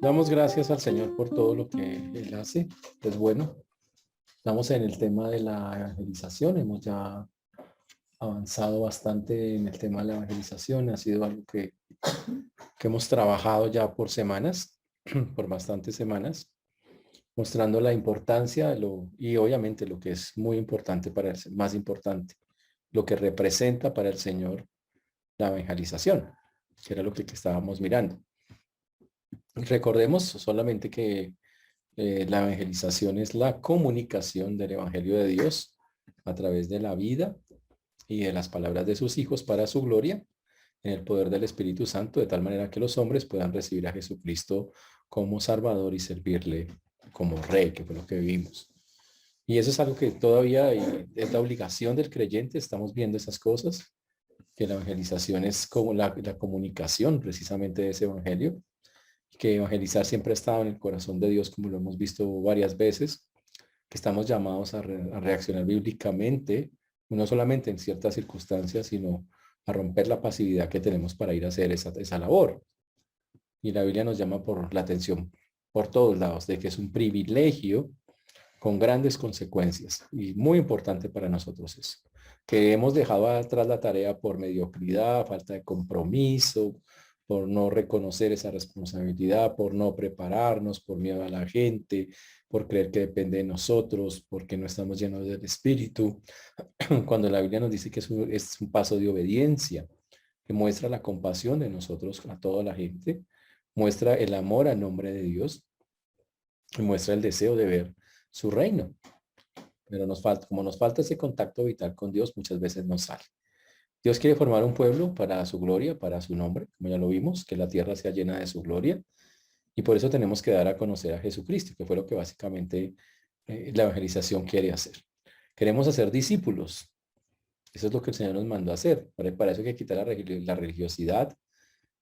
Damos gracias al Señor por todo lo que Él hace. Es bueno. Estamos en el tema de la evangelización. Hemos ya avanzado bastante en el tema de la evangelización. Ha sido algo que hemos trabajado ya por semanas, por bastantes semanas, mostrando la importancia y obviamente lo que es muy importante para más importante, lo que representa para el Señor la evangelización, que era lo que estábamos mirando. Recordemos solamente que la evangelización es la comunicación del Evangelio de Dios a través de la vida y de las palabras de sus hijos para su gloria, en el poder del Espíritu Santo, de tal manera que los hombres puedan recibir a Jesucristo como Salvador y servirle como Rey, que fue lo que vivimos. Y eso es algo que todavía es la obligación del creyente. Estamos viendo esas cosas, que la evangelización es como la comunicación precisamente de ese Evangelio, que evangelizar siempre ha estado en el corazón de Dios, como lo hemos visto varias veces, que estamos llamados a reaccionar bíblicamente, no solamente en ciertas circunstancias, sino a romper la pasividad que tenemos para ir a hacer esa labor. Y la Biblia nos llama por la atención por todos lados, de que es un privilegio con grandes consecuencias, y muy importante para nosotros eso, que hemos dejado atrás la tarea por mediocridad, falta de compromiso, por no reconocer esa responsabilidad, por no prepararnos, por miedo a la gente, por creer que depende de nosotros, porque no estamos llenos del Espíritu, cuando la Biblia nos dice que es un paso de obediencia, que muestra la compasión de nosotros a toda la gente, muestra el amor al nombre de Dios y muestra el deseo de ver su reino. Pero como nos falta ese contacto vital con Dios, muchas veces no sale. Dios quiere formar un pueblo para su gloria, para su nombre, como ya lo vimos, que la tierra sea llena de su gloria. Y por eso tenemos que dar a conocer a Jesucristo, que fue lo que básicamente la evangelización quiere hacer. Queremos hacer discípulos. Eso es lo que el Señor nos mandó a hacer. Para eso hay que quitar la religiosidad,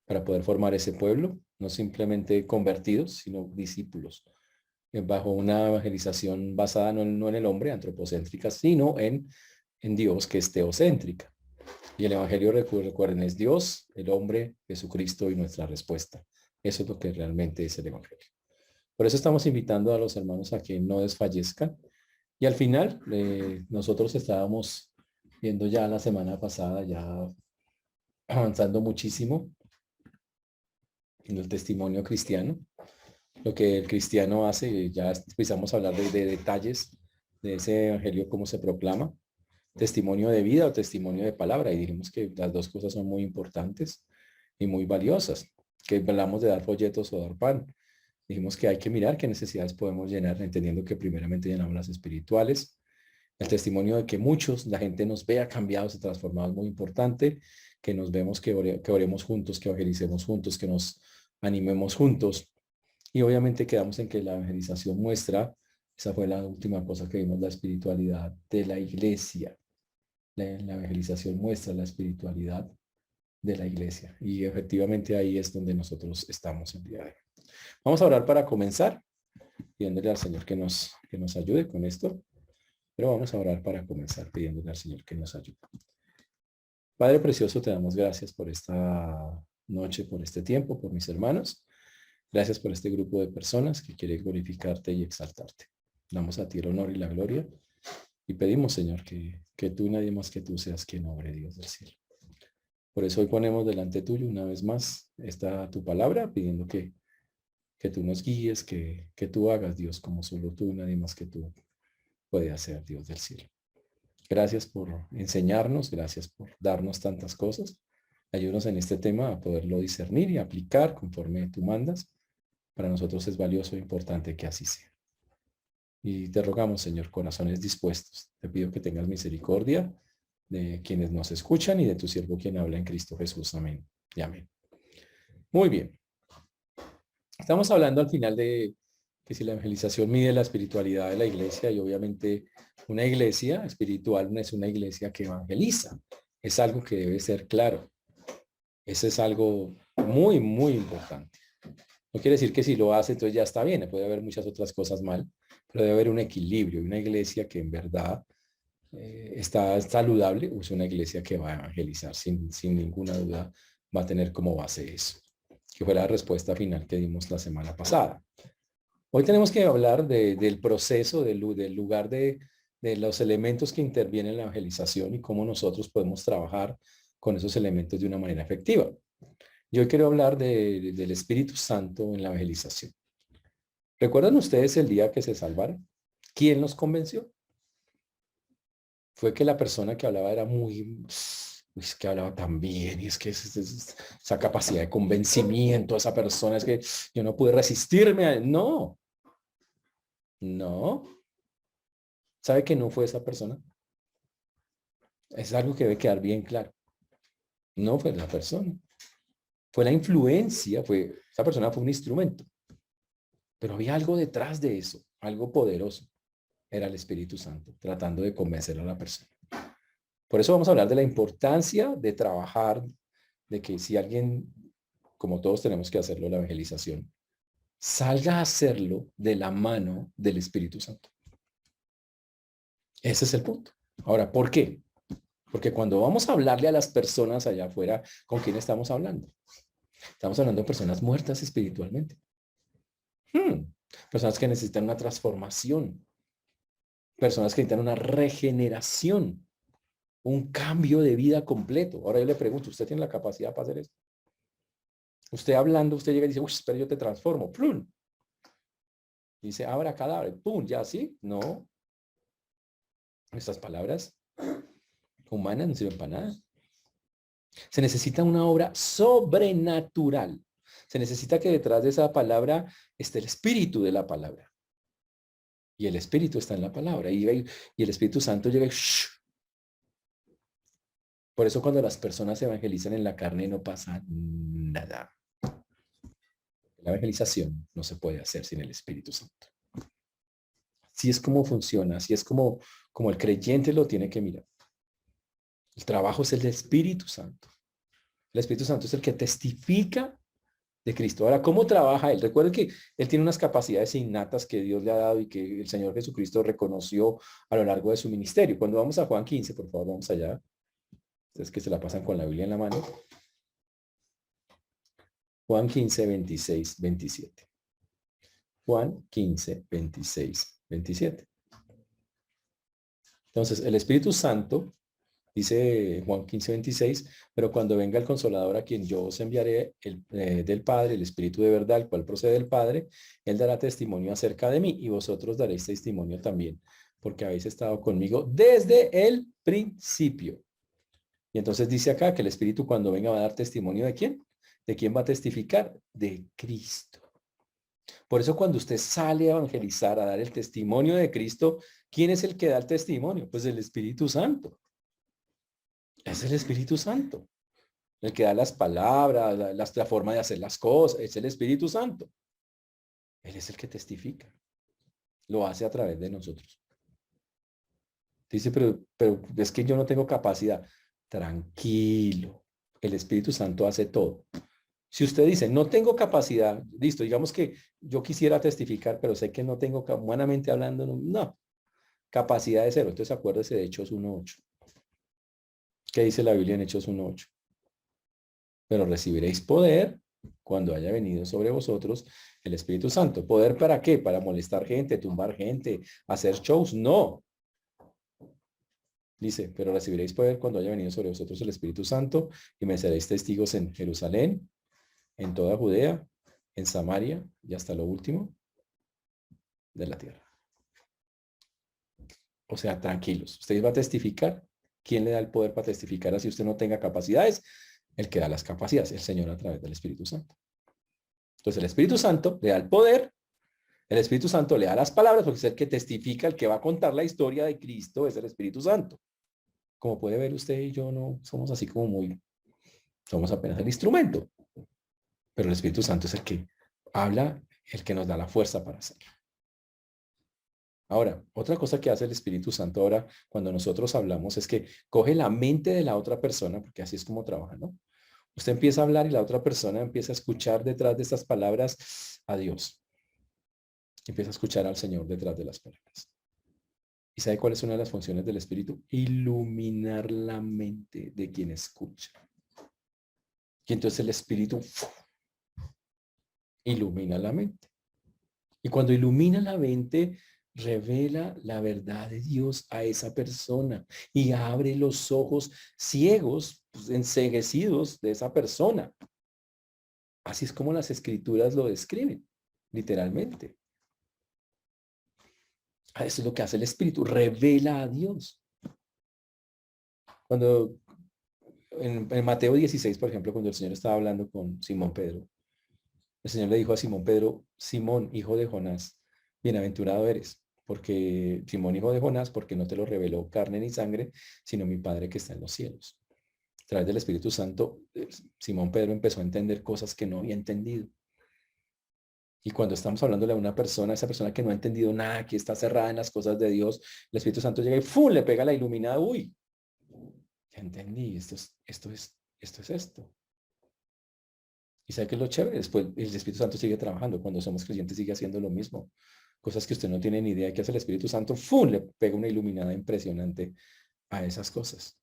para poder formar ese pueblo, no simplemente convertidos, sino discípulos, bajo una evangelización basada no en el hombre, antropocéntrica, sino en Dios, que es teocéntrica. Y el Evangelio, recuerden, es Dios, el hombre, Jesucristo y nuestra respuesta. Eso es lo que realmente es el Evangelio. Por eso estamos invitando a los hermanos a que no desfallezcan. Y al final, nosotros estábamos viendo ya la semana pasada, ya avanzando muchísimo en el testimonio cristiano, lo que el cristiano hace. Ya empezamos a hablar de detalles de ese evangelio, cómo se proclama, testimonio de vida o testimonio de palabra, y dijimos que las dos cosas son muy importantes y muy valiosas, que hablamos de dar folletos o dar pan. Dijimos que hay que mirar qué necesidades podemos llenar, entendiendo que primeramente llenamos las espirituales. El testimonio de que muchos, la gente nos vea cambiados y transformados, muy importante, que nos vemos, que oremos juntos, que evangelicemos juntos, que nos animemos juntos. Y obviamente quedamos en que la evangelización muestra, esa fue la última cosa que vimos, la espiritualidad de la iglesia. La evangelización muestra la espiritualidad de la iglesia. Y efectivamente ahí es donde nosotros estamos el día de hoy. Vamos a orar para comenzar, pidiéndole al Señor que nos ayude con esto. Pero vamos a orar para comenzar, pidiéndole al Señor que nos ayude. Padre precioso, te damos gracias por esta noche, por este tiempo, por mis hermanos. Gracias por este grupo de personas que quiere glorificarte y exaltarte. Damos a ti el honor y la gloria y pedimos, Señor, que tú y nadie más que tú seas quien obre, Dios del cielo. Por eso hoy ponemos delante tuyo una vez más tu palabra, pidiendo que tú nos guíes, que tú hagas, Dios, como solo tú y nadie más que tú puede hacer, Dios del cielo. Gracias por enseñarnos, gracias por darnos tantas cosas. Ayúdanos en este tema a poderlo discernir y aplicar conforme tú mandas. Para nosotros es valioso e importante que así sea. Y te rogamos, Señor, corazones dispuestos. Te pido que tengas misericordia de quienes nos escuchan y de tu siervo quien habla en Cristo Jesús. Amén y amén. Muy bien. Estamos hablando al final de que si la evangelización mide la espiritualidad de la iglesia, y obviamente una iglesia espiritual no es una iglesia que evangeliza. Es algo que debe ser claro. Eso es algo muy, muy importante. No quiere decir que si lo hace, entonces ya está bien. Puede haber muchas otras cosas mal, pero debe haber un equilibrio. Una iglesia que en verdad está saludable, o es una iglesia que va a evangelizar sin ninguna duda, va a tener como base eso. que fue la respuesta final que dimos la semana pasada. Hoy tenemos que hablar del proceso, del lugar de los elementos que intervienen en la evangelización y cómo nosotros podemos trabajar con esos elementos de una manera efectiva. Yo hoy quiero hablar del Espíritu Santo en la evangelización. ¿Recuerdan ustedes el día que se salvaron? ¿Quién los convenció? Fue que la persona que hablaba era es que hablaba tan bien y es que esa capacidad de convencimiento, esa persona es que yo no pude resistirme no, no. ¿Sabe que no fue esa persona? Es algo que debe quedar bien claro. No fue la persona. Fue la influencia, esa persona fue un instrumento. Pero había algo detrás de eso, algo poderoso. Era el Espíritu Santo, tratando de convencer a la persona. Por eso vamos a hablar de la importancia de trabajar, de que si alguien, como todos tenemos que hacerlo, la evangelización, salga a hacerlo de la mano del Espíritu Santo. Ese es el punto. Ahora, ¿por qué? Porque cuando vamos a hablarle a las personas allá afuera, ¿con quién estamos hablando? Estamos hablando de personas muertas espiritualmente. Personas que necesitan una transformación. Personas que necesitan una regeneración. Un cambio de vida completo. Ahora yo le pregunto, ¿usted tiene la capacidad para hacer eso? Usted hablando, usted llega y dice, uy, espera, yo te transformo. ¡Plum! Dice, abra cadáver. ¡Pum! ¿Ya así? No. Estas palabras humanas no sirven para nada. Se necesita una obra sobrenatural. Se necesita que detrás de esa palabra esté el espíritu de la palabra. Y el espíritu está en la palabra. Y el Espíritu Santo llega y... ¡shh! Por eso cuando las personas se evangelizan en la carne no pasa nada. La evangelización no se puede hacer sin el Espíritu Santo. Así es como funciona, así es como el creyente lo tiene que mirar. El trabajo es el del Espíritu Santo. El Espíritu Santo es el que testifica de Cristo. Ahora, ¿cómo trabaja él? Recuerden que él tiene unas capacidades innatas que Dios le ha dado y que el Señor Jesucristo reconoció a lo largo de su ministerio. Cuando vamos a Juan 15, por favor, vamos allá. Ustedes que se la pasan con la Biblia en la mano. Juan 15, 26, 27. Juan 15, 26, 27. Entonces, el Espíritu Santo, dice Juan 15, 26, pero cuando venga el Consolador a quien yo os enviaré del Padre, el Espíritu de verdad, el cual procede del Padre, él dará testimonio acerca de mí y vosotros daréis testimonio también, porque habéis estado conmigo desde el principio. Y entonces dice acá que el Espíritu cuando venga va a dar testimonio ¿de quién? ¿De quién va a testificar? De Cristo. Por eso cuando usted sale a evangelizar, a dar el testimonio de Cristo, ¿quién es el que da el testimonio? Pues el Espíritu Santo. Es el Espíritu Santo. El que da las palabras, la forma de hacer las cosas, es el Espíritu Santo. Él es el que testifica. Lo hace a través de nosotros. Dice, pero es que yo no tengo capacidad. Tranquilo. El Espíritu Santo hace todo. Si usted dice, no tengo capacidad, listo, digamos que yo quisiera testificar, pero sé que no tengo, humanamente hablando, no. Capacidad de cero. Entonces acuérdese de Hechos 1.8. ¿Qué dice la Biblia en Hechos 1.8? Pero recibiréis poder cuando haya venido sobre vosotros el Espíritu Santo. ¿Poder para qué? ¿Para molestar gente, tumbar gente, hacer shows? No. Dice, pero recibiréis poder cuando haya venido sobre vosotros el Espíritu Santo y me seréis testigos en Jerusalén, en toda Judea, en Samaria y hasta lo último de la tierra. O sea, tranquilos. Usted va a testificar. ¿Quién le da el poder para testificar así usted no tenga capacidades? El que da las capacidades, el Señor a través del Espíritu Santo. Entonces el Espíritu Santo le da el poder, el Espíritu Santo le da las palabras, porque es el que testifica, el que va a contar la historia de Cristo, es el Espíritu Santo. Como puede ver usted y yo no somos así como somos apenas el instrumento. Pero el Espíritu Santo es el que habla, el que nos da la fuerza para hacerlo. Ahora, otra cosa que hace el Espíritu Santo ahora cuando nosotros hablamos es que coge la mente de la otra persona, porque así es como trabaja, ¿no? Usted empieza a hablar y la otra persona empieza a escuchar detrás de estas palabras a Dios. Empieza a escuchar al Señor detrás de las palabras. ¿Y sabe cuál es una de las funciones del Espíritu? Iluminar la mente de quien escucha. Y entonces el Espíritu ilumina la mente. Y cuando ilumina la mente, revela la verdad de Dios a esa persona y abre los ojos ciegos, pues, enceguecidos de esa persona. Así es como las escrituras lo describen, literalmente. Eso es lo que hace el Espíritu, revela a Dios. Cuando en Mateo 16, por ejemplo, cuando el Señor estaba hablando con Simón Pedro, el Señor le dijo a Simón Pedro: Simón, hijo de Jonás, bienaventurado eres, porque Simón, hijo de Jonás, porque no te lo reveló carne ni sangre, sino mi Padre que está en los cielos. A través del Espíritu Santo, Simón Pedro empezó a entender cosas que no había entendido. Y cuando estamos hablándole a una persona, esa persona que no ha entendido nada, que está cerrada en las cosas de Dios, el Espíritu Santo llega y ¡fum!, le pega la iluminada. Uy, ya entendí, esto es esto. ¿Y sabe qué es lo chévere? Después el Espíritu Santo sigue trabajando. Cuando somos creyentes sigue haciendo lo mismo. Cosas que usted no tiene ni idea de qué hace el Espíritu Santo, ¡fum!, le pega una iluminada impresionante a esas cosas.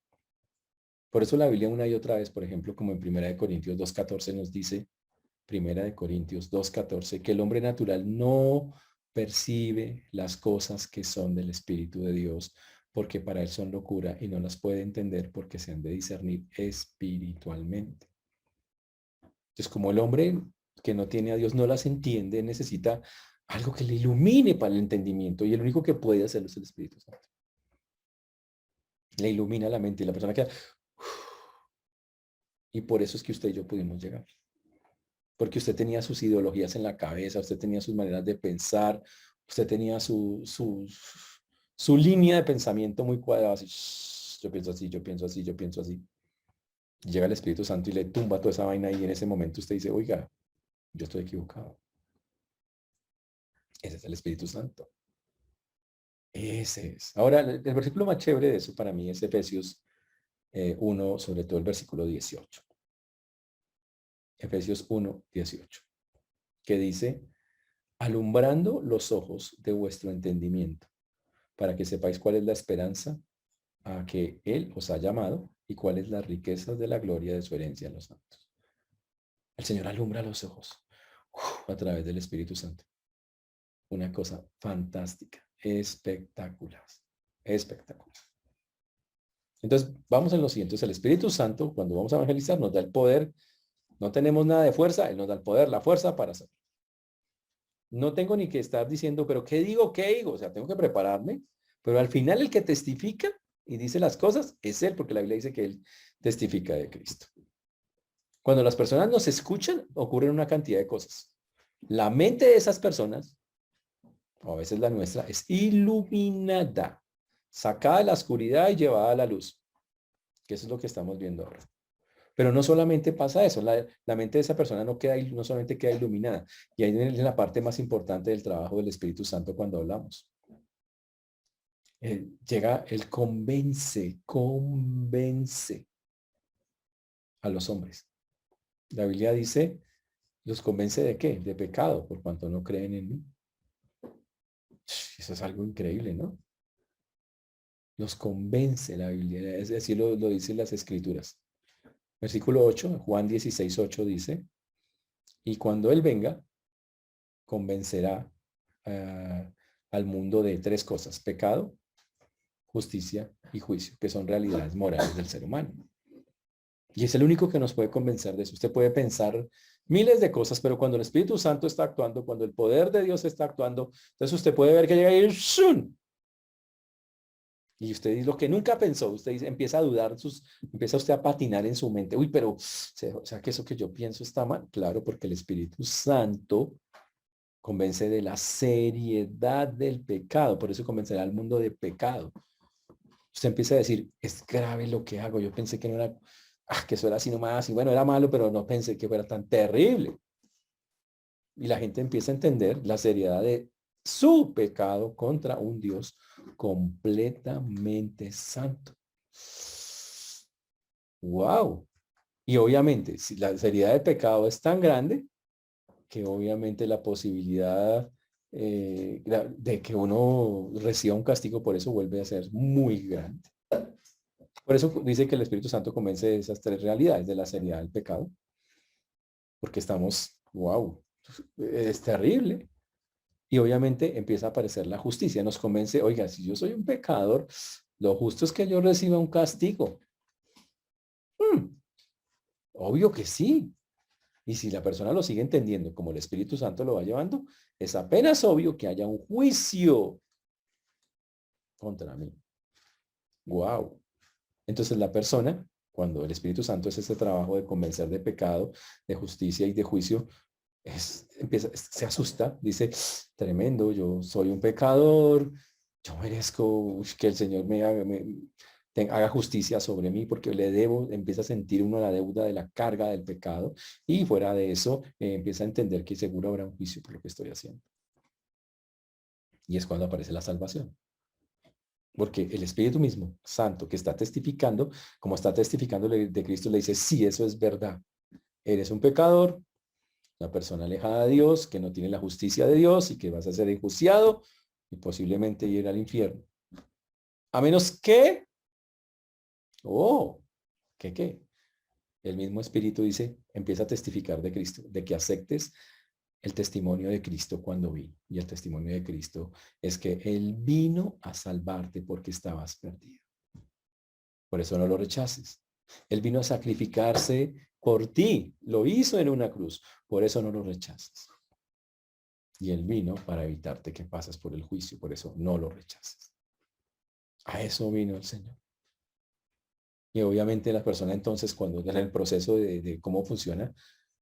Por eso la Biblia una y otra vez, por ejemplo, como en 1 Corintios 2:14 nos dice, 1 Corintios 2:14, que el hombre natural no percibe las cosas que son del Espíritu de Dios, porque para él son locura y no las puede entender porque se han de discernir espiritualmente. Entonces, como el hombre que no tiene a Dios no las entiende, necesita algo que le ilumine para el entendimiento, y el único que puede hacerlo es el Espíritu Santo. Le ilumina la mente y la persona queda. Y por eso es que usted y yo pudimos llegar. Porque usted tenía sus ideologías en la cabeza, usted tenía sus maneras de pensar, usted tenía su línea de pensamiento muy cuadrada, así: yo pienso así, yo pienso así, yo pienso así. Llega el Espíritu Santo y le tumba toda esa vaina, y en ese momento usted dice: oiga, yo estoy equivocado. Ese es el Espíritu Santo. Ese es. Ahora, el versículo más chévere de eso para mí es Efesios 1, sobre todo el versículo 18. Efesios 1:18, que dice: alumbrando los ojos de vuestro entendimiento, para que sepáis cuál es la esperanza a que Él os ha llamado y cuáles las riquezas de la gloria de su herencia en los santos. El Señor alumbra los ojos a través del Espíritu Santo. Una cosa fantástica, espectacular, espectacular. Entonces, vamos en lo siguiente. El Espíritu Santo, cuando vamos a evangelizar, nos da el poder. No tenemos nada de fuerza, Él nos da el poder, la fuerza para hacerlo. No tengo ni que estar diciendo, pero ¿qué digo? ¿Qué digo? O sea, tengo que prepararme, pero al final el que testifica y dice las cosas es Él, porque la Biblia dice que Él testifica de Cristo. Cuando las personas nos escuchan, ocurren una cantidad de cosas. La mente de esas personas, o a veces la nuestra, es iluminada, sacada de la oscuridad y llevada a la luz, que eso es lo que estamos viendo ahora. Pero no solamente pasa eso, la mente de esa persona no solamente queda iluminada, y ahí es la parte más importante del trabajo del Espíritu Santo cuando hablamos. Llega, Él convence a los hombres. La Biblia dice, ¿los convence de qué? De pecado, por cuanto no creen en mí. Eso es algo increíble, ¿no? Los convence la Biblia, es decir, lo dicen las Escrituras. Versículo 8, Juan 16:8 dice, y cuando Él venga, convencerá al mundo de tres cosas: pecado, justicia y juicio, que son realidades morales del ser humano. Y es el único que nos puede convencer de eso. Usted puede pensar miles de cosas, pero cuando el Espíritu Santo está actuando, cuando el poder de Dios está actuando, entonces usted puede ver que llega y ¡shun! Y usted dice lo que nunca pensó, usted dice, empieza a dudar, empieza usted a patinar en su mente. Uy, pero, o sea, que eso que yo pienso está mal. Claro, porque el Espíritu Santo convence de la seriedad del pecado, por eso convencerá al mundo de pecado. Usted empieza a decir, es grave lo que hago, yo pensé que no era, que eso era así nomás, y bueno, era malo, pero no pensé que fuera tan terrible. Y la gente empieza a entender la seriedad de su pecado contra un Dios completamente santo. ¡Wow! Y obviamente, si la seriedad del pecado es tan grande, que obviamente la posibilidad de que uno reciba un castigo por eso vuelve a ser muy grande. Por eso dice que el Espíritu Santo convence de esas tres realidades, de la seriedad del pecado, porque estamos, wow, Es terrible. Y obviamente empieza a aparecer la justicia. Nos convence, oiga, si yo soy un pecador, lo justo es que yo reciba un castigo. Hmm, obvio que sí. Y si la persona lo sigue entendiendo como el Espíritu Santo lo va llevando, es apenas obvio que haya un juicio contra mí. Wow. Entonces la persona, cuando el Espíritu Santo es ese trabajo de convencer de pecado, de justicia y de juicio, se asusta, dice, tremendo, yo soy un pecador, yo merezco que el Señor haga justicia sobre mí porque le debo, empieza a sentir uno la deuda de la carga del pecado y fuera de eso empieza a entender que seguro habrá un juicio por lo que estoy haciendo. Y es cuando aparece la salvación. Porque el Espíritu mismo, Santo, que está testificando, como está testificando de Cristo, le dice, sí, eso es verdad. Eres un pecador, una persona alejada de Dios, que no tiene la justicia de Dios y que vas a ser enjuiciado y posiblemente ir al infierno. A menos que, oh, ¿qué? El mismo Espíritu dice, empieza a testificar de Cristo, de que aceptes el testimonio de Cristo cuando vino. Y el testimonio de Cristo es que Él vino a salvarte porque estabas perdido. Por eso no lo rechaces. Él vino a sacrificarse por ti. Lo hizo en una cruz. Por eso no lo rechaces. Y Él vino para evitarte que pases por el juicio. Por eso no lo rechaces. A eso vino el Señor. Y obviamente la persona entonces, cuando en el proceso de cómo funciona,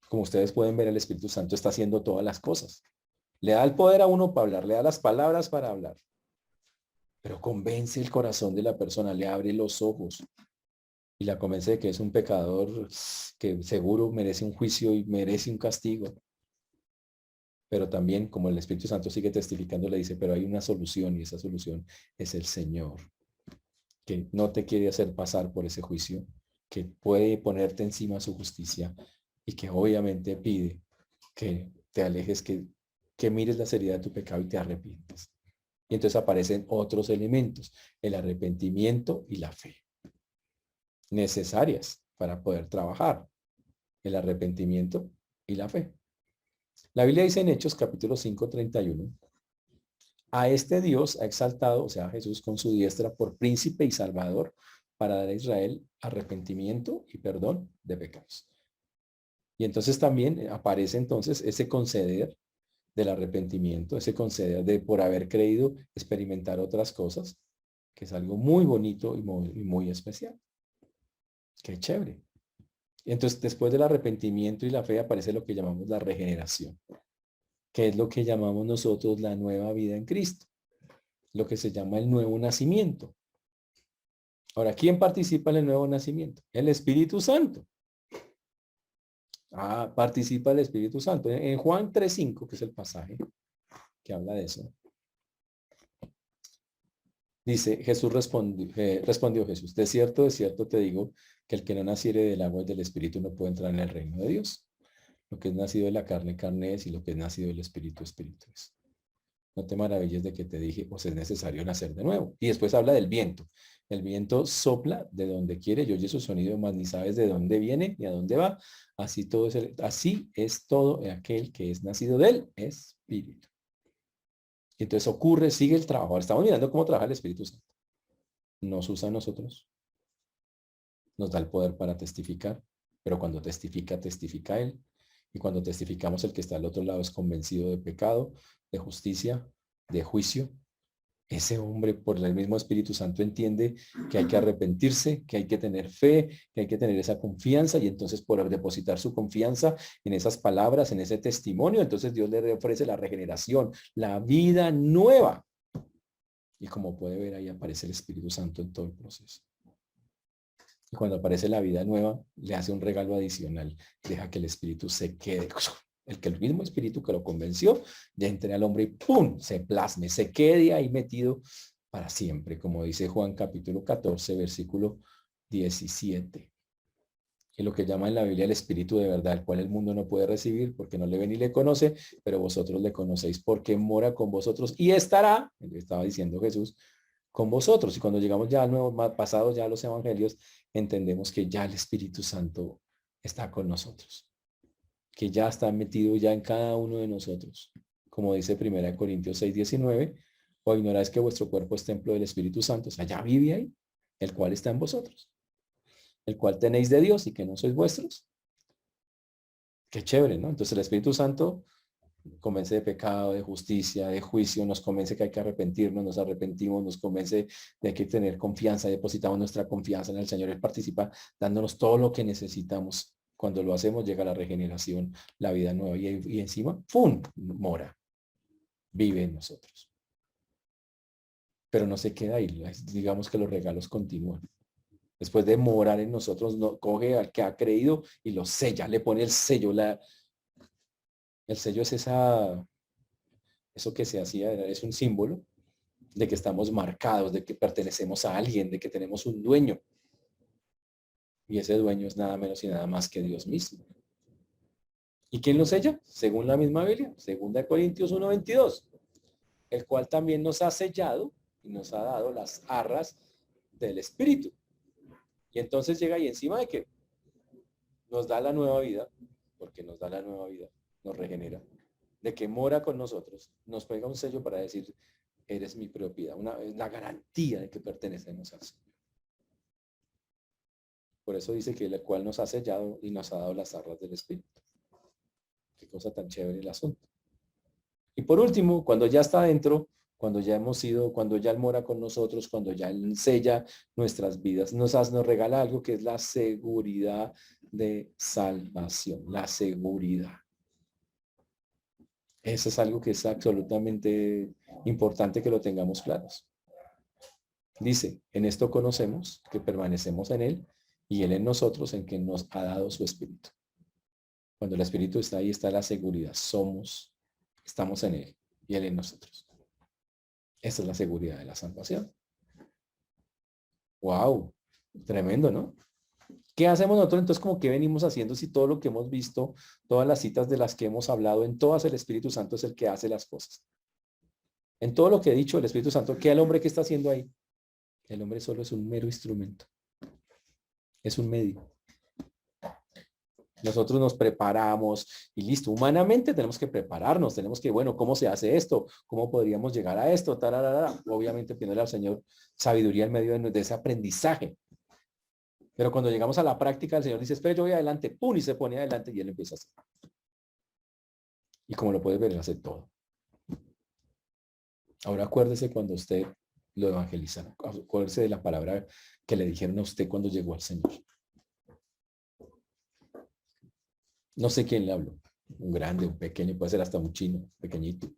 como ustedes pueden ver, el Espíritu Santo está haciendo todas las cosas. Le da el poder a uno para hablar, le da las palabras para hablar. Pero convence el corazón de la persona, le abre los ojos y la convence de que es un pecador que seguro merece un juicio y merece un castigo. Pero también, como el Espíritu Santo sigue testificando, le dice, pero hay una solución y esa solución es el Señor, que no te quiere hacer pasar por ese juicio, que puede ponerte encima su justicia y que obviamente pide que te alejes, que mires la seriedad de tu pecado y te arrepientas. Y entonces aparecen otros elementos, el arrepentimiento y la fe, necesarias para poder trabajar, el arrepentimiento y la fe. La Biblia dice en Hechos capítulo 5:31, a este Dios ha exaltado, o sea, Jesús con su diestra por príncipe y salvador para dar a Israel arrepentimiento y perdón de pecados. Y entonces también aparece entonces ese conceder del arrepentimiento, ese conceder de por haber creído experimentar otras cosas, que es algo muy bonito y muy especial. Qué chévere. Y entonces después del arrepentimiento y la fe aparece lo que llamamos la regeneración, que es lo que llamamos nosotros la nueva vida en Cristo, lo que se llama el nuevo nacimiento. Ahora, ¿quién participa en el nuevo nacimiento? El Espíritu Santo. Participa el Espíritu Santo. En Juan 3:5, que es el pasaje que habla de eso, dice, Jesús respondió Jesús, de cierto te digo que el que no naciere del agua y del Espíritu no puede entrar en el reino de Dios. Lo que es nacido de la carne, carne es, y lo que es nacido del Espíritu, Espíritu es. No te maravilles de que te dije, pues es necesario nacer de nuevo. Y después habla del viento. El viento sopla de donde quiere y oye su sonido, mas ni sabes de dónde viene ni a dónde va. Así es todo aquel que es nacido del Espíritu. Y entonces ocurre, sigue el trabajo. Ahora estamos mirando cómo trabaja el Espíritu Santo. Nos usa a nosotros, nos da el poder para testificar, pero cuando testifica, testifica Él. Y cuando testificamos, el que está al otro lado es convencido de pecado, de justicia, de juicio. Ese hombre, por el mismo Espíritu Santo, entiende que hay que arrepentirse, que hay que tener fe, que hay que tener esa confianza y entonces por depositar su confianza en esas palabras, en ese testimonio, entonces Dios le ofrece la regeneración, la vida nueva. Y como puede ver, ahí aparece el Espíritu Santo en todo el proceso. Y cuando aparece la vida nueva, le hace un regalo adicional. Deja que el Espíritu se quede. El mismo Espíritu que lo convenció, ya entre al hombre y ¡pum! Se plasme, se quede ahí metido para siempre. Como dice Juan capítulo 14, versículo 17. Y lo que llama en la Biblia el Espíritu de verdad, el cual el mundo no puede recibir porque no le ve ni le conoce, pero vosotros le conocéis porque mora con vosotros y estará, estaba diciendo Jesús, con vosotros. Y cuando llegamos ya al nuevo, pasado ya a los evangelios, entendemos que ya el Espíritu Santo está con nosotros. que ya está metido ya en cada uno de nosotros. Como dice 1 Corintios 6:19, o ignoráis que vuestro cuerpo es templo del Espíritu Santo, o sea, ya vive ahí, el cual está en vosotros, el cual tenéis de Dios y que no sois vuestros. Qué chévere, ¿no? Entonces el Espíritu Santo convence de pecado, de justicia, de juicio, nos convence que hay que arrepentirnos, nos arrepentimos, nos convence de que hay que tener confianza, depositamos nuestra confianza en el Señor. Él participa dándonos todo lo que necesitamos. Cuando lo hacemos llega la regeneración, la vida nueva y encima, ¡pum!, mora, vive en nosotros. Pero no se queda ahí, digamos que los regalos continúan. Después de morar en nosotros, no, coge al que ha creído y lo sella, le pone el sello. El sello es eso que se hacía, es un símbolo de que estamos marcados, de que pertenecemos a alguien, de que tenemos un dueño. Y ese dueño es nada menos y nada más que Dios mismo. ¿Y quién lo sella? Según la misma Biblia, 2 Corintios 1:22, el cual también nos ha sellado y nos ha dado las arras del Espíritu. Y entonces llega ahí encima de que nos da la nueva vida, porque nos da la nueva vida, nos regenera, de que mora con nosotros, nos pega un sello para decir, eres mi propiedad, la garantía de que pertenecemos al Señor. Por eso dice que el cual nos ha sellado y nos ha dado las arras del Espíritu. Qué cosa tan chévere el asunto. Y por último, cuando ya está dentro, cuando ya hemos sido, cuando ya Él mora con nosotros, cuando ya Él sella nuestras vidas, nos regala algo que es la seguridad de salvación, la seguridad. Eso es algo que es absolutamente importante que lo tengamos claros. Dice, en esto conocemos que permanecemos en Él y Él en nosotros, en que nos ha dado su Espíritu. Cuando el Espíritu está ahí, está la seguridad. Estamos en Él y Él en nosotros. Esa es la seguridad de la salvación. ¡Wow! Tremendo, ¿no? ¿Qué hacemos nosotros entonces como que venimos haciendo si todo lo que hemos visto, todas las citas de las que hemos hablado, en todas el Espíritu Santo es el que hace las cosas? En todo lo que he dicho, el Espíritu Santo, ¿qué el hombre que está haciendo ahí? El hombre solo es un mero instrumento. Es un medio. Nosotros nos preparamos y listo. Humanamente tenemos que prepararnos. Tenemos que, bueno, ¿cómo se hace esto? ¿Cómo podríamos llegar a esto? Tararara. Obviamente pidiéndole al Señor sabiduría en medio de ese aprendizaje. Pero cuando llegamos a la práctica, el Señor dice, espera, yo voy adelante. ¡Pum! Y se pone adelante y Él empieza a hacer. Y como lo puedes ver, Él hace todo. Ahora acuérdese cuando usted lo evangeliza. Acuérdese de la palabra que le dijeron a usted cuando llegó al Señor. No sé quién le habló. Un grande, un pequeño, puede ser hasta un chino, pequeñito.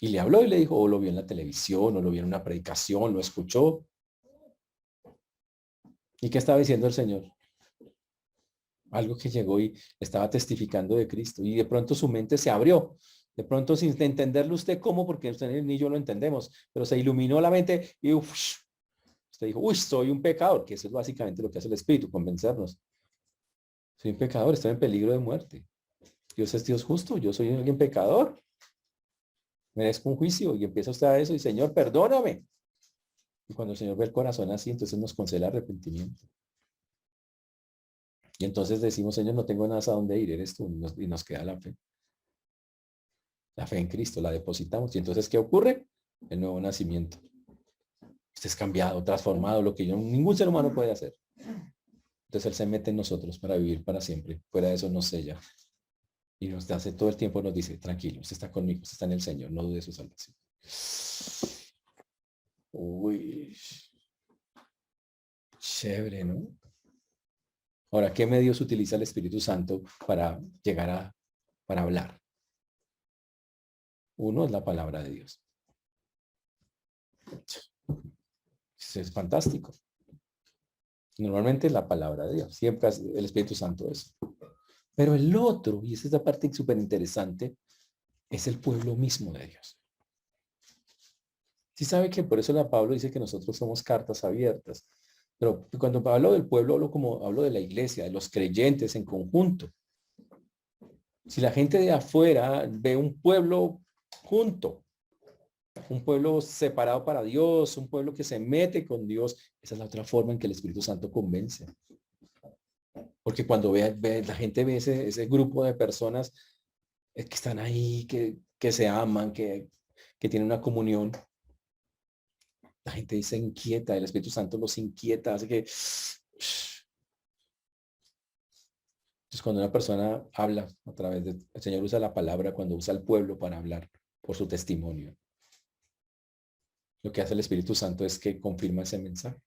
Y le habló y le dijo, o lo vio en la televisión, o lo vio en una predicación, lo escuchó. ¿Y qué estaba diciendo el Señor? Algo que llegó y estaba testificando de Cristo. Y de pronto su mente se abrió. De pronto sin entenderlo usted cómo, porque usted ni yo lo entendemos, pero se iluminó la mente y usted dijo, uy, soy un pecador, que eso es básicamente lo que hace el Espíritu, convencernos. Soy un pecador, estoy en peligro de muerte. Dios es Dios justo, yo soy alguien pecador. Merezco un juicio y empieza usted a eso y Señor, perdóname. Y cuando el Señor ve el corazón así, entonces nos concede el arrepentimiento. Y entonces decimos, Señor, no tengo nada a dónde ir, eres tú. Y nos queda la fe. La fe en Cristo, la depositamos. Y entonces, ¿qué ocurre? El nuevo nacimiento. Usted es cambiado, transformado, lo que ningún ser humano puede hacer. Entonces Él se mete en nosotros para vivir para siempre. Fuera de eso nos sella. Y nos hace todo el tiempo, nos dice, tranquilo, usted está conmigo, usted está en el Señor, no dude de su salvación. Uy, chévere, ¿no? Ahora, ¿qué medios utiliza el Espíritu Santo para llegar para hablar? Uno es la palabra de Dios. Eso es fantástico. Normalmente es la palabra de Dios. Siempre el Espíritu Santo es. Pero el otro, y esa es la parte súper interesante, es el pueblo mismo de Dios. Sí sabe que por eso la Pablo dice que nosotros somos cartas abiertas. Pero cuando hablo del pueblo, hablo de la iglesia, de los creyentes en conjunto. Si la gente de afuera ve un pueblo junto, un pueblo separado para Dios, un pueblo que se mete con Dios, esa es la otra forma en que el Espíritu Santo convence. Porque cuando la gente ve ese grupo de personas que están ahí, que se aman, que tienen una comunión, la gente se inquieta, el Espíritu Santo los inquieta, hace que... Entonces, cuando una persona habla a través de... El Señor usa la palabra cuando usa al pueblo para hablar por su testimonio. Lo que hace el Espíritu Santo es que confirma ese mensaje.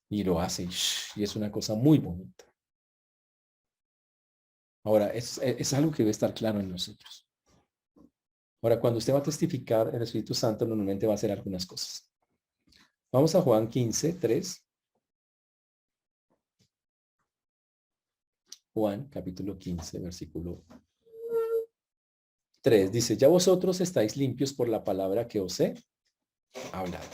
Y lo hace. Y es una cosa muy bonita. Ahora, es algo que debe estar claro en nosotros. Ahora, cuando usted va a testificar, el Espíritu Santo normalmente va a hacer algunas cosas. Vamos a Juan 15:3. Juan, capítulo 15, versículo 3. Dice, ya vosotros estáis limpios por la palabra que os he hablado.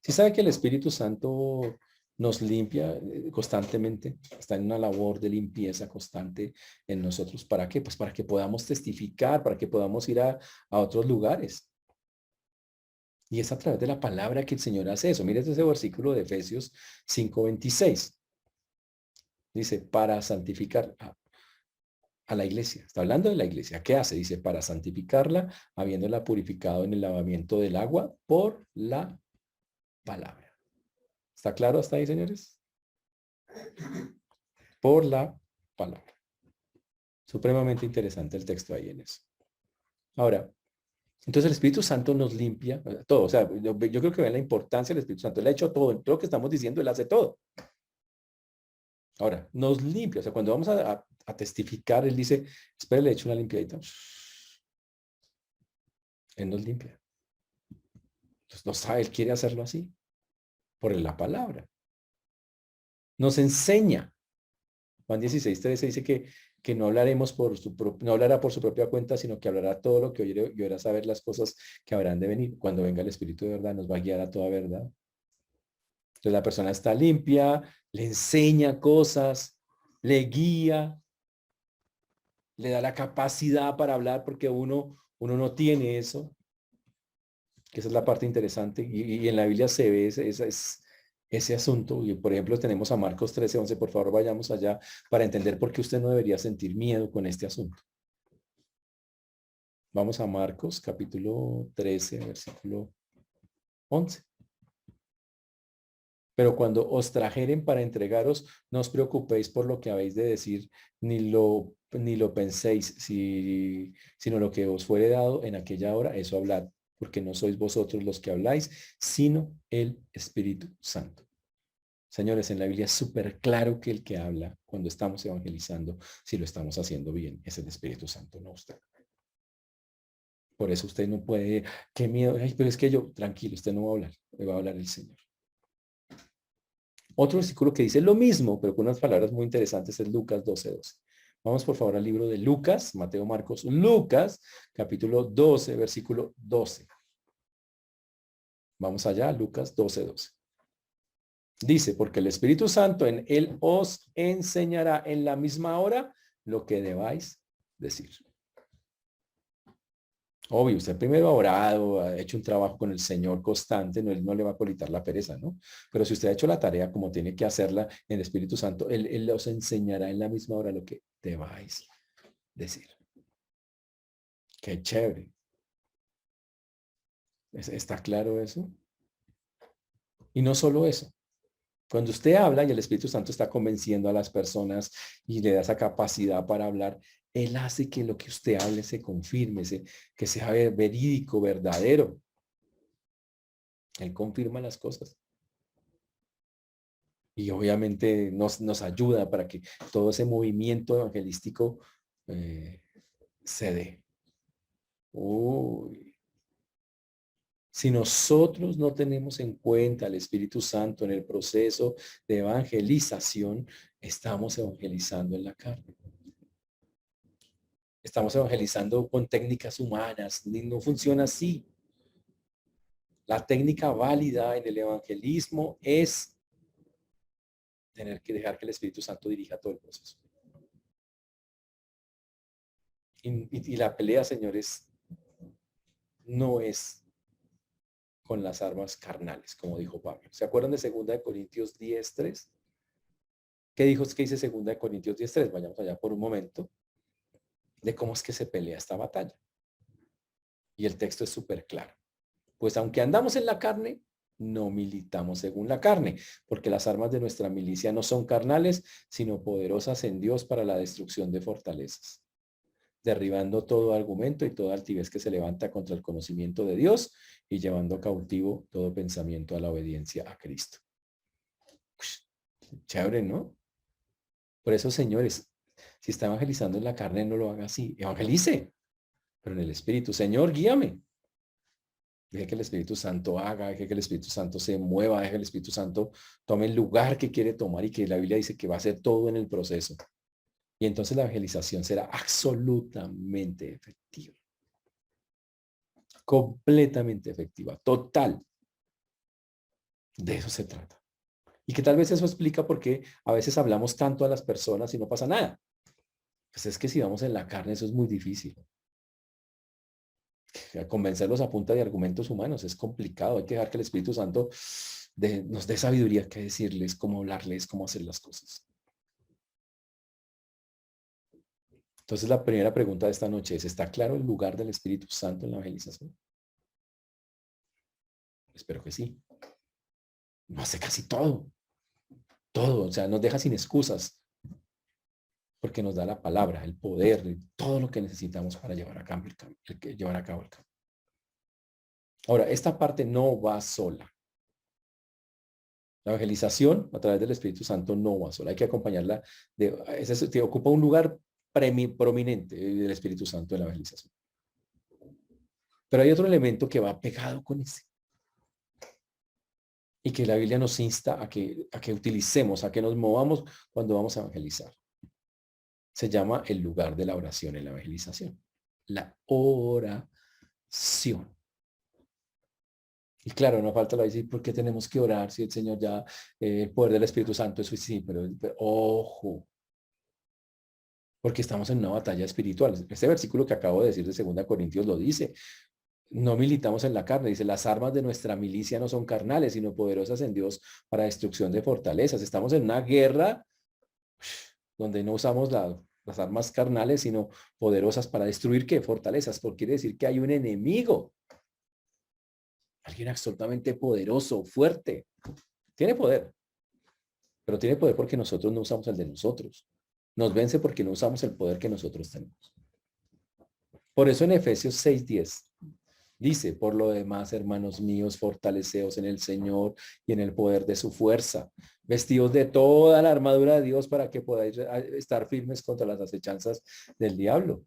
Si sabe que el Espíritu Santo nos limpia constantemente, está en una labor de limpieza constante en nosotros. ¿Para qué? Pues para que podamos testificar, para que podamos ir a otros lugares. Y es a través de la palabra que el Señor hace eso. Mire ese versículo de Efesios 5:26. Dice, para santificar a la iglesia. Está hablando de la iglesia. ¿Qué hace? Dice, para santificarla, habiéndola purificado en el lavamiento del agua por la palabra. ¿Está claro hasta ahí, señores? Por la palabra. Supremamente interesante el texto ahí en eso. Ahora, entonces el Espíritu Santo nos limpia todo. O sea, yo creo que ven la importancia del Espíritu Santo. Él ha hecho todo. En todo lo que estamos diciendo, Él hace todo. Ahora, nos limpia. O sea, cuando vamos a testificar, Él dice, espera, le echo una limpiadita. Él nos limpia. Entonces, no sabe, Él quiere hacerlo así. Por la palabra. Nos enseña. Juan 16:13 dice que no hablaremos no hablará por su propia cuenta, sino que hablará todo lo que oyere y hará saber las cosas que habrán de venir. Cuando venga el Espíritu de verdad, nos va a guiar a toda verdad. Entonces la persona está limpia, le enseña cosas, le guía, le da la capacidad para hablar porque uno no tiene eso, que esa es la parte interesante. Y en la Biblia se ve ese asunto. Y por ejemplo, tenemos a Marcos 13:11. Por favor, vayamos allá para entender por qué usted no debería sentir miedo con este asunto. Vamos a Marcos capítulo 13, versículo 11. Pero cuando os trajeren para entregaros, no os preocupéis por lo que habéis de decir, ni lo penséis, sino lo que os fuere dado en aquella hora, eso hablad, porque no sois vosotros los que habláis, sino el Espíritu Santo. Señores, en la Biblia es súper claro que el que habla cuando estamos evangelizando, si lo estamos haciendo bien, es el Espíritu Santo, no usted. Por eso usted no puede, qué miedo, ay, pero es que yo, tranquilo, usted no va a hablar, le va a hablar el Señor. Otro versículo que dice lo mismo, pero con unas palabras muy interesantes, es Lucas 12:12. Vamos por favor al libro de Lucas, Mateo, Marcos, Lucas, capítulo 12, versículo 12. Vamos allá, Lucas 12:12. Dice, porque el Espíritu Santo en él os enseñará en la misma hora lo que debáis decir. Obvio, usted primero ha orado, ha hecho un trabajo con el Señor constante, no, él no le va a colitar la pereza, ¿no? Pero si usted ha hecho la tarea como tiene que hacerla en el Espíritu Santo, él os enseñará en la misma hora lo que debáis decir. Qué chévere. ¿Está claro eso? Y no solo eso. Cuando usted habla y el Espíritu Santo está convenciendo a las personas y le da esa capacidad para hablar, Él hace que lo que usted hable se confirme, que sea verídico, verdadero. Él confirma las cosas. Y obviamente nos ayuda para que todo ese movimiento evangelístico se dé. Uy. Si nosotros no tenemos en cuenta al Espíritu Santo en el proceso de evangelización, estamos evangelizando en la carne. Estamos evangelizando con técnicas humanas. No funciona así. La técnica válida en el evangelismo es tener que dejar que el Espíritu Santo dirija todo el proceso. Y la pelea, señores, no es con las armas carnales, como dijo Pablo. ¿Se acuerdan de 2 Corintios 10:3? ¿Qué dijo? ¿Qué dice 2 Corintios 10:3? Vayamos allá por un momento, de cómo es que se pelea esta batalla. Y el texto es súper claro. Pues aunque andamos en la carne, no militamos según la carne, porque las armas de nuestra milicia no son carnales, sino poderosas en Dios para la destrucción de fortalezas, derribando todo argumento y toda altivez que se levanta contra el conocimiento de Dios y llevando cautivo todo pensamiento a la obediencia a Cristo. Chévere, ¿no? Por eso, señores, si está evangelizando en la carne, no lo haga así. Evangelice, pero en el Espíritu. Señor, guíame. Deje que el Espíritu Santo haga, deje que el Espíritu Santo se mueva, deje que el Espíritu Santo tome el lugar que quiere tomar y que la Biblia dice que va a hacer todo en el proceso. Y entonces la evangelización será absolutamente efectiva. Completamente efectiva, total. De eso se trata. Y que tal vez eso explica por qué a veces hablamos tanto a las personas y no pasa nada. Pues es que si vamos en la carne, eso es muy difícil. Convencerlos a punta de argumentos humanos es complicado. Hay que dejar que el Espíritu Santo nos dé sabiduría que decirles, cómo hablarles, cómo hacer las cosas. Entonces la primera pregunta de esta noche es, ¿está claro el lugar del Espíritu Santo en la evangelización? Espero que sí. No hace casi todo. Todo, o sea, nos deja sin excusas. Porque nos da la palabra, el poder, todo lo que necesitamos para llevar a cabo el cambio. Ahora, esta parte no va sola. La evangelización a través del Espíritu Santo no va sola. Hay que acompañarla. Te ocupa un lugar prominente del Espíritu Santo en la evangelización. Pero hay otro elemento que va pegado con ese. Y que la Biblia nos insta a que utilicemos, a que nos movamos cuando vamos a evangelizar. Se llama el lugar de la oración en la evangelización. La oración. Y claro, no falta la decir, ¿por qué tenemos que orar si el Señor ya, el poder del Espíritu Santo, eso sí, pero ojo, porque estamos en una batalla espiritual. Este versículo que acabo de decir de 2 Corintios lo dice. No militamos en la carne, dice, las armas de nuestra milicia no son carnales, sino poderosas en Dios para destrucción de fortalezas. Estamos en una guerra donde no usamos las armas carnales, sino poderosas para destruir, ¿qué? Fortalezas, porque quiere decir que hay un enemigo. Alguien absolutamente poderoso, fuerte. Tiene poder, pero tiene poder porque nosotros no usamos el de nosotros. Nos vence porque no usamos el poder que nosotros tenemos. Por eso en Efesios 6:10 dice, por lo demás, hermanos míos, fortaleceos en el Señor y en el poder de su fuerza, vestidos de toda la armadura de Dios para que podáis estar firmes contra las acechanzas del diablo.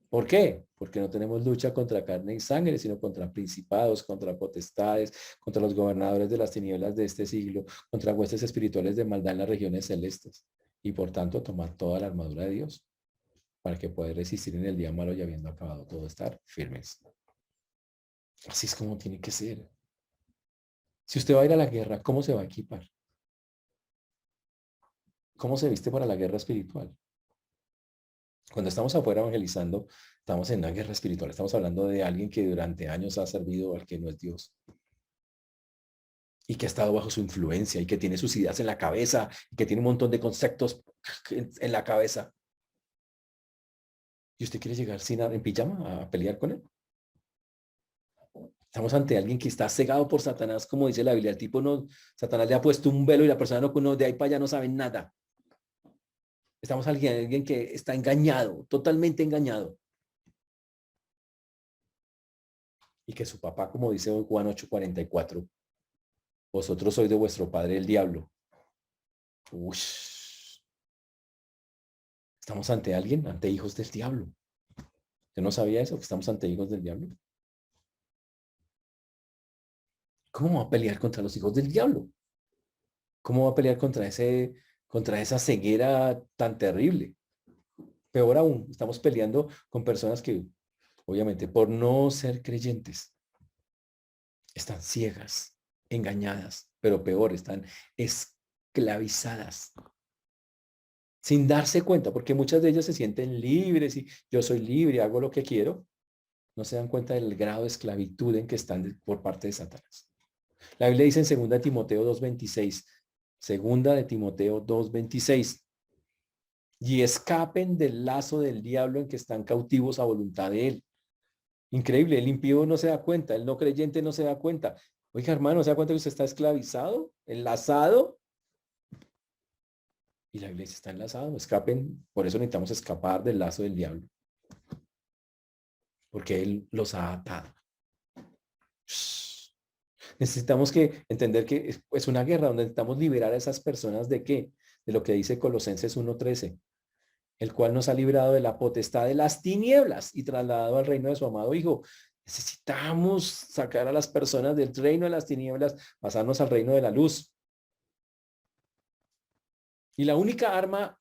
¿Por qué? Porque no tenemos lucha contra carne y sangre, sino contra principados, contra potestades, contra los gobernadores de las tinieblas de este siglo, contra huestes espirituales de maldad en las regiones celestes. Y por tanto, tomar toda la armadura de Dios para que podáis resistir en el día malo y habiendo acabado todo, estar firmes. Así es como tiene que ser. Si usted va a ir a la guerra, ¿cómo se va a equipar? ¿Cómo se viste para la guerra espiritual? Cuando estamos afuera evangelizando, estamos en una guerra espiritual. Estamos hablando de alguien que durante años ha servido al que no es Dios y que ha estado bajo su influencia y que tiene sus ideas en la cabeza y que tiene un montón de conceptos en la cabeza. ¿Y usted quiere llegar en pijama a pelear con él? Estamos ante alguien que está cegado por Satanás, como dice la Biblia. El tipo no, Satanás le ha puesto un velo y la persona no, de ahí para allá no sabe nada. Estamos alguien que está engañado, totalmente engañado. Y que su papá, como dice Juan 8:44, vosotros sois de vuestro padre el diablo. Ush. Estamos ante alguien, ante hijos del diablo. ¿Yo no sabía eso, que estamos ante hijos del diablo? ¿Cómo va a pelear contra los hijos del diablo? ¿Cómo va a pelear contra esa ceguera tan terrible? Peor aún, estamos peleando con personas que, obviamente, por no ser creyentes, están ciegas, engañadas, pero peor, están esclavizadas, sin darse cuenta, porque muchas de ellas se sienten libres y yo soy libre, hago lo que quiero. No se dan cuenta del grado de esclavitud en que están por parte de Satanás. La Biblia dice en 2 Timoteo 2:26, Segunda de Timoteo 2:26. Y escapen del lazo del diablo en que están cautivos a voluntad de él. Increíble, el impío no se da cuenta, el no creyente no se da cuenta. Oiga, hermano, ¿se da cuenta que usted está esclavizado, enlazado? Y la iglesia está enlazada, no escapen. Por eso necesitamos escapar del lazo del diablo. Porque él los ha atado. Necesitamos que entender que es una guerra donde necesitamos liberar a esas personas de qué? De lo que dice Colosenses 1:13, el cual nos ha librado de la potestad de las tinieblas y trasladado al reino de su amado Hijo. Necesitamos sacar a las personas del reino de las tinieblas, pasarnos al reino de la luz. Y la única arma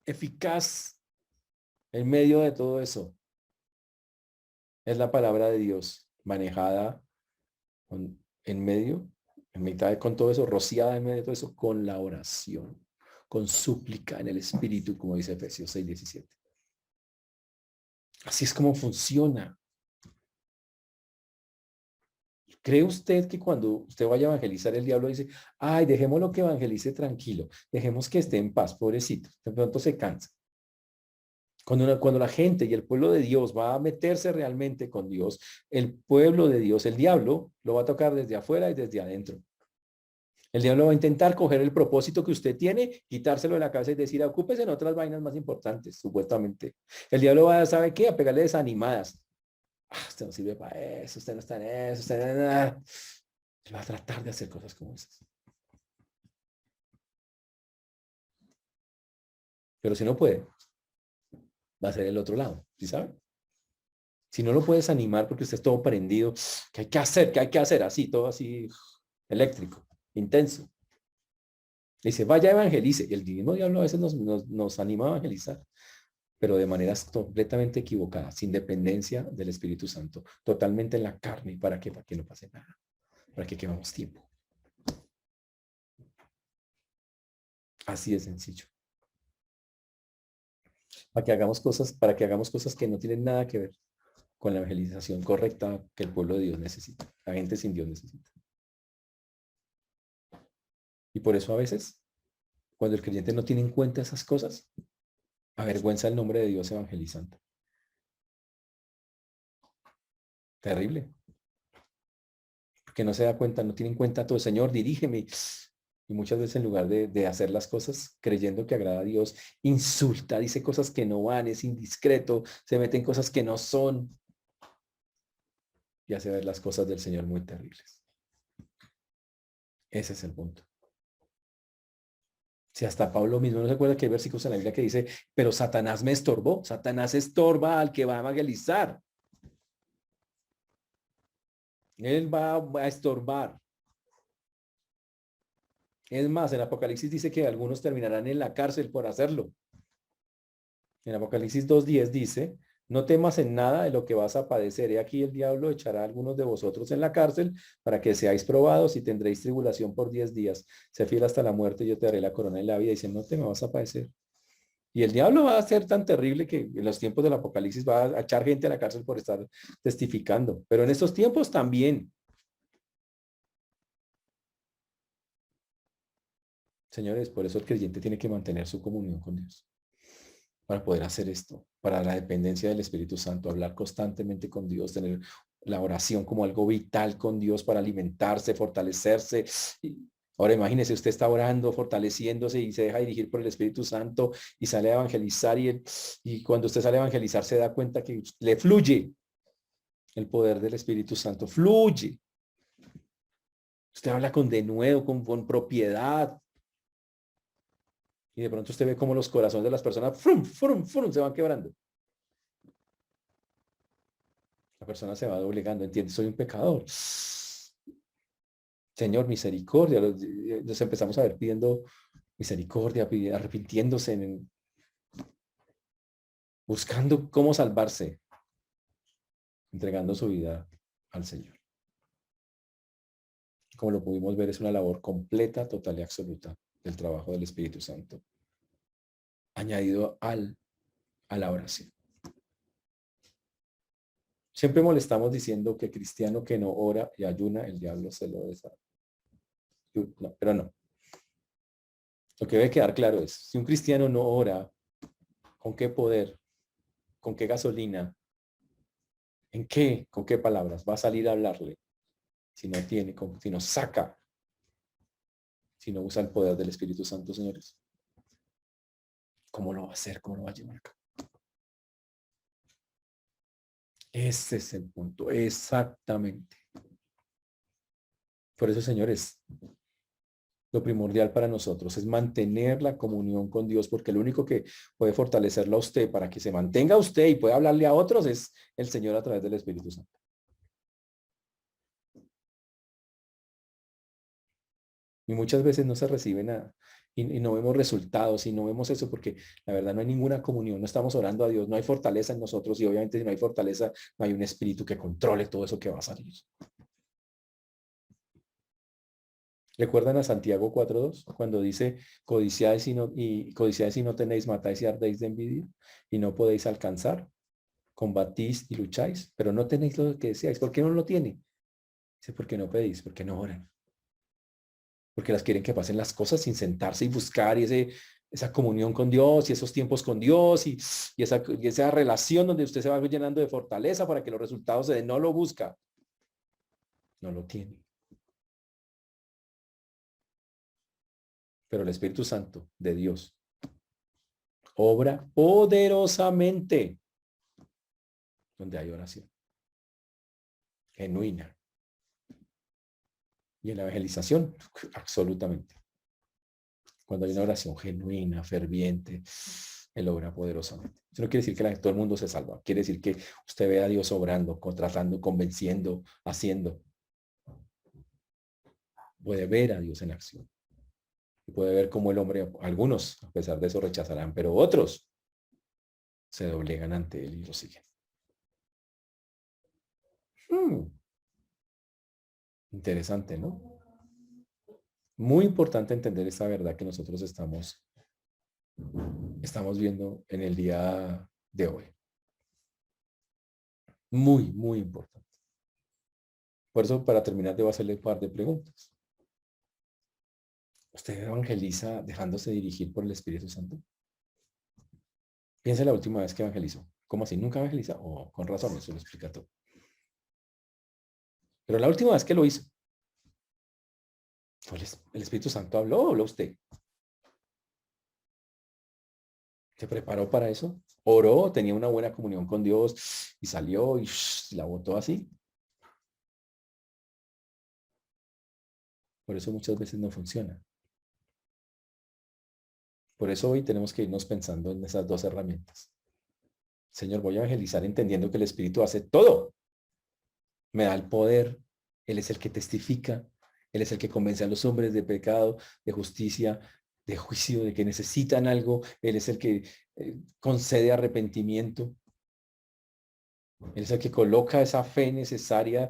eficaz en medio de todo eso es la palabra de Dios, manejada en medio, en mitad de con todo eso, rociada en medio de todo eso, con la oración, con súplica en el Espíritu, como dice Efesios 6:17. Así es como funciona. ¿Cree usted que cuando usted vaya a evangelizar, el diablo dice, ay, dejémoslo que evangelice tranquilo, dejemos que esté en paz, pobrecito, de pronto se cansa? Cuando la gente y el pueblo de Dios va a meterse realmente con Dios, el pueblo de Dios, el diablo, lo va a tocar desde afuera y desde adentro. El diablo va a intentar coger el propósito que usted tiene, quitárselo de la cabeza y decir, ocúpese en otras vainas más importantes, supuestamente. El diablo va, ¿sabe qué? A pegarle desanimadas. Usted no sirve para eso, usted no está en eso, usted no, nada. Él va a tratar de hacer cosas como esas. Pero si no puede, va a ser el otro lado, ¿sí sabe? Si no lo puedes animar porque usted es todo prendido, ¿qué hay que hacer? ¿Qué hay que hacer? Así, todo así eléctrico, intenso. Dice, vaya, evangelice. Y el mismo diablo a veces nos anima a evangelizar, pero de maneras completamente equivocadas, sin dependencia del Espíritu Santo, totalmente en la carne. ¿Para qué? Para que no pase nada, para que quemamos tiempo. Así de sencillo. Para que hagamos cosas que no tienen nada que ver con la evangelización correcta que el pueblo de Dios necesita, la gente sin Dios necesita. Y por eso a veces, cuando el creyente no tiene en cuenta esas cosas, avergüenza el nombre de Dios evangelizante. Terrible. Porque no se da cuenta, no tiene en cuenta todo. Señor, dirígeme. Y muchas veces en lugar de hacer las cosas creyendo que agrada a Dios, insulta, dice cosas que no van, es indiscreto, se mete en cosas que no son y hace ver las cosas del Señor muy terribles. Ese es el punto. Si hasta Pablo mismo no se acuerda que hay versículos en la Biblia que dice, pero Satanás me estorbó. Satanás estorba al que va a evangelizar. Él va a estorbar. Es más, en Apocalipsis dice que algunos terminarán en la cárcel por hacerlo. En Apocalipsis 2:10 dice, no temas en nada de lo que vas a padecer. He aquí el diablo echará a algunos de vosotros en la cárcel para que seáis probados y tendréis tribulación por 10 días. Sé fiel hasta la muerte y yo te daré la corona de la vida. Dice, no te me vas a padecer. Y el diablo va a ser tan terrible que en los tiempos del Apocalipsis va a echar gente a la cárcel por estar testificando. Pero en estos tiempos también. Señores, por eso el creyente tiene que mantener su comunión con Dios para poder hacer esto, para la dependencia del Espíritu Santo, hablar constantemente con Dios, tener la oración como algo vital con Dios para alimentarse, fortalecerse. Ahora imagínese, usted está orando, fortaleciéndose y se deja dirigir por el Espíritu Santo y sale a evangelizar y cuando usted sale a evangelizar se da cuenta que le fluye el poder del Espíritu Santo, fluye. Usted habla con denuedo, con propiedad. Y de pronto usted ve cómo los corazones de las personas frum, frum, frum, se van quebrando. La persona se va doblegando, entiende, soy un pecador. Señor, misericordia. Nos empezamos a ver pidiendo misericordia, arrepintiéndose, buscando cómo salvarse, entregando su vida al Señor. Como lo pudimos ver, es una labor completa, total y absoluta del trabajo del Espíritu Santo, añadido a la oración. Siempre molestamos diciendo que cristiano que no ora y ayuna, el diablo se lo desea. No, pero no. Lo que debe quedar claro es, si un cristiano no ora, ¿con qué poder? ¿Con qué gasolina? ¿En qué? ¿Con qué palabras? Va a salir a hablarle si no tiene, si no saca, si no usa el poder del Espíritu Santo, señores. ¿Cómo lo va a hacer? ¿Cómo lo va a llevar a cabo? Ese es el punto, exactamente. Por eso, señores, lo primordial para nosotros es mantener la comunión con Dios, porque lo único que puede fortalecerlo a usted para que se mantenga usted y pueda hablarle a otros es el Señor a través del Espíritu Santo. Y muchas veces no se recibe nada y no vemos resultados y no vemos eso porque la verdad no hay ninguna comunión, no estamos orando a Dios, no hay fortaleza en nosotros y obviamente si no hay fortaleza, no hay un espíritu que controle todo eso que va a salir. ¿Recuerdan a Santiago 4:2 cuando dice codiciáis y no tenéis, matáis y ardéis de envidia y no podéis alcanzar? Combatís y lucháis, pero no tenéis lo que deseáis. ¿Por qué no lo tiene? Dice, porque no pedís, porque no oran. Porque las quieren que pasen las cosas sin sentarse y buscar esa comunión con Dios y esos tiempos con Dios y esa relación donde usted se va llenando de fortaleza para que los resultados se den. No lo busca, no lo tiene. Pero el Espíritu Santo de Dios obra poderosamente donde hay oración genuina. Y en la evangelización, absolutamente. Cuando hay una oración genuina, ferviente, Él obra poderosamente. Eso no quiere decir que todo el mundo se salva. Quiere decir que usted ve a Dios obrando, contratando, convenciendo, haciendo. Puede ver a Dios en acción. Y puede ver cómo el hombre, algunos, a pesar de eso, rechazarán, pero otros se doblegan ante Él y lo siguen. Interesante, ¿no? Muy importante entender esta verdad que nosotros estamos viendo en el día de hoy. Muy, muy importante. Por eso, para terminar, debo hacerle un par de preguntas. ¿Usted evangeliza dejándose dirigir por el Espíritu Santo? Piensa la última vez que evangelizó. ¿Cómo así? ¿Nunca evangeliza? Oh, con razón, eso lo explica todo. Pero la última vez que lo hizo, ¿el Espíritu Santo habló o habló usted? ¿Se preparó para eso? ¿Oró? ¿Tenía una buena comunión con Dios y salió y la botó así? Por eso muchas veces no funciona. Por eso hoy tenemos que irnos pensando en esas dos herramientas. Señor, voy a evangelizar entendiendo que el Espíritu hace todo. Me da el poder. Él es el que testifica. Él es el que convence a los hombres de pecado, de justicia, de juicio, de que necesitan algo. Él es el que concede arrepentimiento. Él es el que coloca esa fe necesaria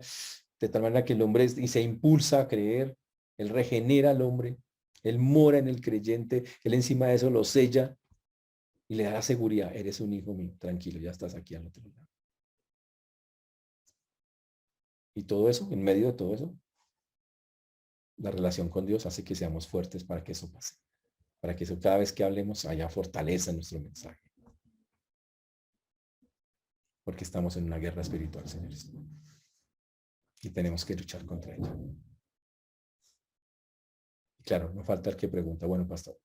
de tal manera que el hombre y se impulsa a creer. Él regenera al hombre. Él mora en el creyente. Él encima de eso lo sella y le da la seguridad. Eres un hijo mío. Tranquilo, ya estás aquí al otro lado. Y todo eso, en medio de todo eso, la relación con Dios hace que seamos fuertes para que eso pase. Para que eso cada vez que hablemos haya fortaleza en nuestro mensaje. Porque estamos en una guerra espiritual, señores. Y tenemos que luchar contra ella. Y claro, no falta el que pregunta, bueno, pastor,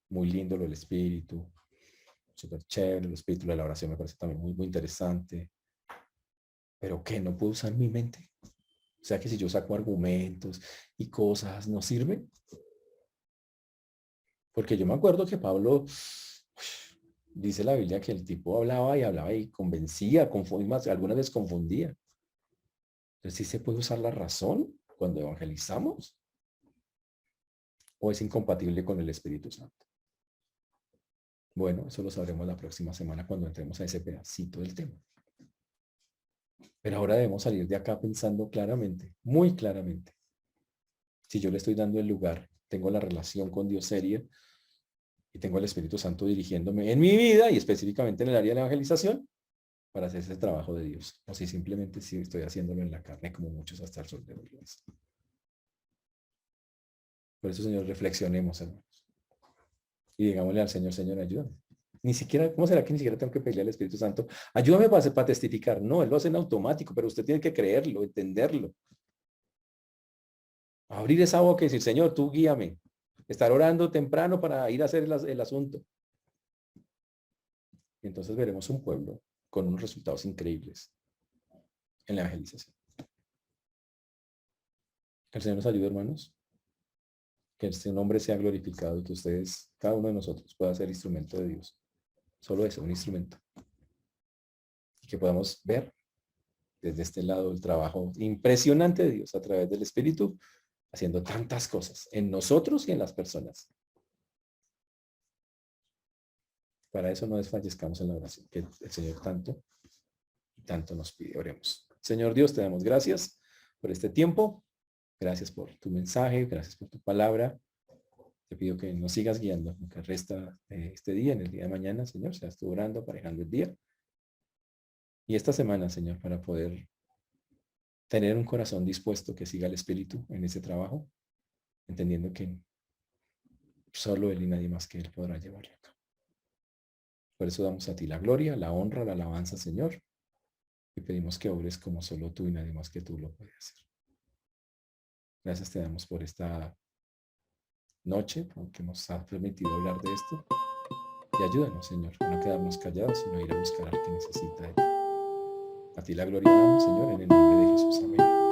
muy lindo lo del espíritu, súper chévere, el espíritu de la oración me parece también muy, muy interesante. Pero ¿qué? ¿No puedo usar mi mente? O sea que si yo saco argumentos y cosas, ¿no sirve? Porque yo me acuerdo que Pablo, dice la Biblia que el tipo hablaba y convencía, confundía, algunas veces confundía. Entonces, ¿sí se puede usar la razón cuando evangelizamos? ¿O es incompatible con el Espíritu Santo? Bueno, eso lo sabremos la próxima semana cuando entremos a ese pedacito del tema. Pero ahora debemos salir de acá pensando claramente, muy claramente. Si yo le estoy dando el lugar, tengo la relación con Dios seria y tengo el Espíritu Santo dirigiéndome en mi vida y específicamente en el área de la evangelización para hacer ese trabajo de Dios. O si simplemente si estoy haciéndolo en la carne como muchos hasta el sol de hoy. Por eso, Señor, reflexionemos, hermanos. Y digámosle al Señor, Señor, ayúdame. Ni siquiera, ¿cómo será que ni siquiera tengo que pedirle al Espíritu Santo? Ayúdame para testificar. No, Él lo hace en automático, pero usted tiene que creerlo, entenderlo. Abrir esa boca y decir, Señor, tú guíame. Estar orando temprano para ir a hacer el asunto. Y entonces veremos un pueblo con unos resultados increíbles en la evangelización. Que el Señor nos ayude, hermanos. Que este nombre sea glorificado y que ustedes, cada uno de nosotros, pueda ser instrumento de Dios. Solo eso, un instrumento. Y que podamos ver desde este lado el trabajo impresionante de Dios a través del Espíritu, haciendo tantas cosas en nosotros y en las personas. Para eso no desfallezcamos en la oración, que el Señor tanto y tanto nos pide. Oremos. Señor Dios, te damos gracias por este tiempo. Gracias por tu mensaje, gracias por tu palabra. Te pido que nos sigas guiando en lo que resta de este día, en el día de mañana, Señor. Seas tú orando, aparejando el día. Y esta semana, Señor, para poder tener un corazón dispuesto que siga el Espíritu en ese trabajo, entendiendo que solo Él y nadie más que Él podrá llevarlo a cabo. Por eso damos a ti la gloria, la honra, la alabanza, Señor. Y pedimos que obres como solo tú y nadie más que tú lo puede hacer. Gracias te damos por esta noche, porque nos ha permitido hablar de esto. Y ayúdanos, Señor, a no quedarnos callados, sino ir a buscar al que necesita. A ti la gloria damos, Señor, en el nombre de Jesús. Amén.